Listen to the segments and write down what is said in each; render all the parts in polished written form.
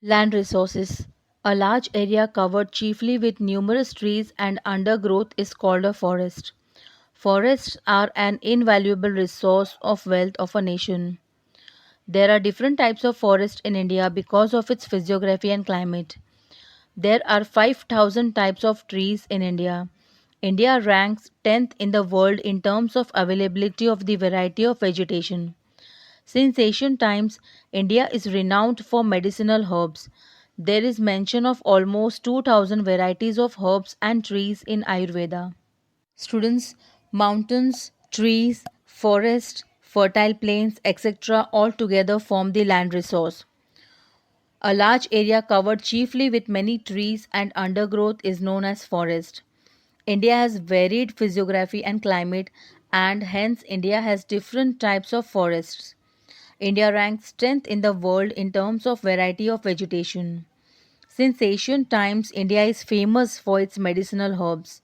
Land resources. A large area covered chiefly with numerous trees and undergrowth is called a forest. Forests are an invaluable resource of wealth of a nation. There are different types of forest in India because of its physiography and climate. There are 5,000 types of trees in India. India ranks 10th in the world in terms of availability of the variety of vegetation. Since ancient times, India is renowned for medicinal herbs. There is mention of almost 2000 varieties of herbs and trees in Ayurveda. Students, mountains, trees, forests, fertile plains, etc., all together form the land resource. A large area covered chiefly with many trees and undergrowth is known as forest. India has varied physiography and climate, and hence India has different types of forests. India ranks 10th in the world in terms of variety of vegetation. Since ancient times, India is famous for its medicinal herbs,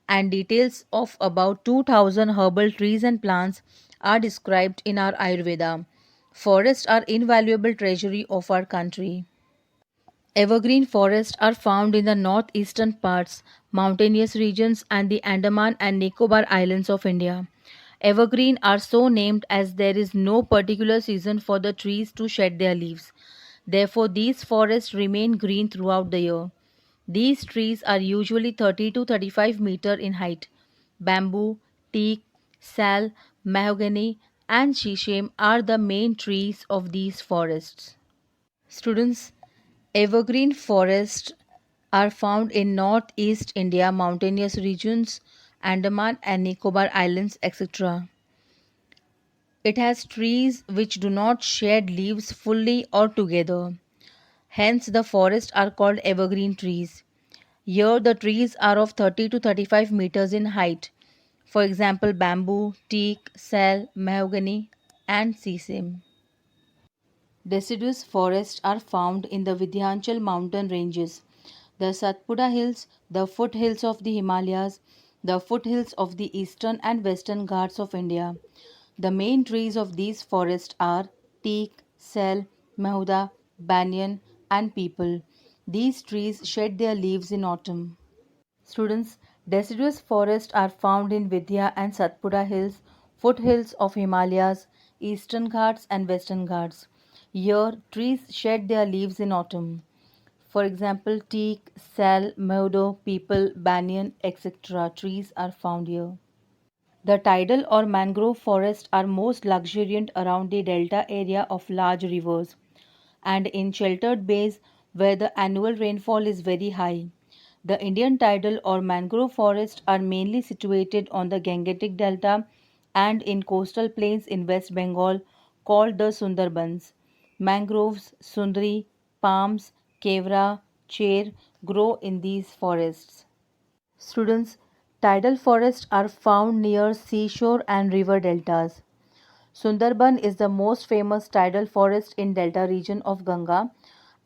and details of about 2000 herbal trees and plants are described in our Ayurveda. Forests are invaluable treasury of our country. Evergreen forests are found in the northeastern parts, mountainous regions, and the Andaman and Nicobar Islands of India. Evergreen are so named as there is no particular season for the trees to shed their leaves. Therefore, these forests remain green throughout the year. These trees are usually 30 to 35 meter in height. Bamboo, teak, sal, mahogany, and shisham are the main trees of these forests. Students, evergreen forests are found in northeast India, mountainous regions, Andaman and Nicobar Islands, etc. It has trees which do not shed leaves fully or together. Hence, the forests are called evergreen trees. Here, the trees are of 30 to 35 meters in height. For example, bamboo, teak, sal, mahogany, and sesame. Deciduous forests are found in the Vindhyachal mountain ranges, the Satpura Hills, the foothills of the Himalayas, the foothills of the eastern and western Ghats of India. The main trees of these forests are teak, sal, mahuda, banyan, and peepal. These trees shed their leaves in autumn. Students, deciduous forests are found in Vidya and Satpura Hills, foothills of Himalayas, Eastern Ghats and Western Ghats. Here, trees shed their leaves in autumn. For example, teak, sal, meadow, peepal, banyan, etc. trees are found here. The tidal or mangrove forests are most luxuriant around the delta area of large rivers and in sheltered bays where the annual rainfall is very high. The Indian tidal or mangrove forests are mainly situated on the Gangetic Delta and in coastal plains in West Bengal called the Sundarbans. Mangroves, sundari, palms, kevra, chair grow in these forests. Students, tidal forests are found near seashore and river deltas. Sundarban is the most famous tidal forest in delta region of Ganga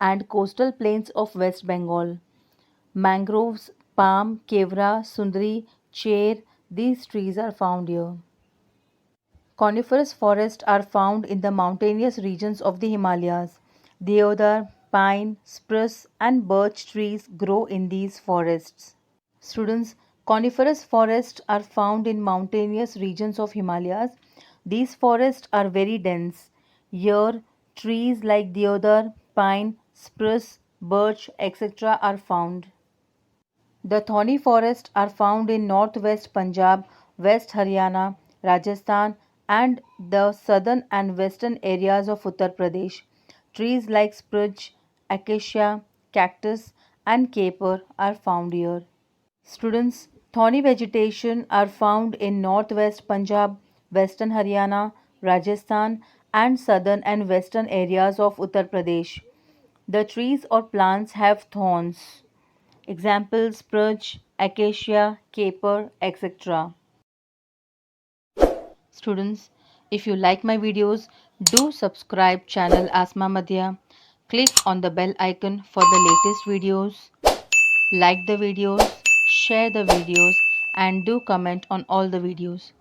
and coastal plains of West Bengal. Mangroves, palm, kevra, sundari, chair, these trees are found here. Coniferous forests are found in the mountainous regions of the Himalayas. Deodar, pine, spruce, and birch trees grow in these forests. Students, coniferous forests are found in mountainous regions of Himalayas. These forests are very dense. Here, trees like deodar, pine, spruce, birch, etc. are found. The thorny forests are found in northwest Punjab, West Haryana, Rajasthan, and the southern and western areas of Uttar Pradesh. Trees like spruce, acacia, cactus, and caper are found here. Students, thorny vegetation are found in northwest Punjab, western Haryana, Rajasthan, and southern and western areas of Uttar Pradesh. The trees or plants have thorns. Examples spruce, acacia, caper, etc. Students, if you like my videos, do subscribe channel Asma Madhya. Click on the bell icon for the latest videos. Like the videos, share the videos, and do comment on all the videos.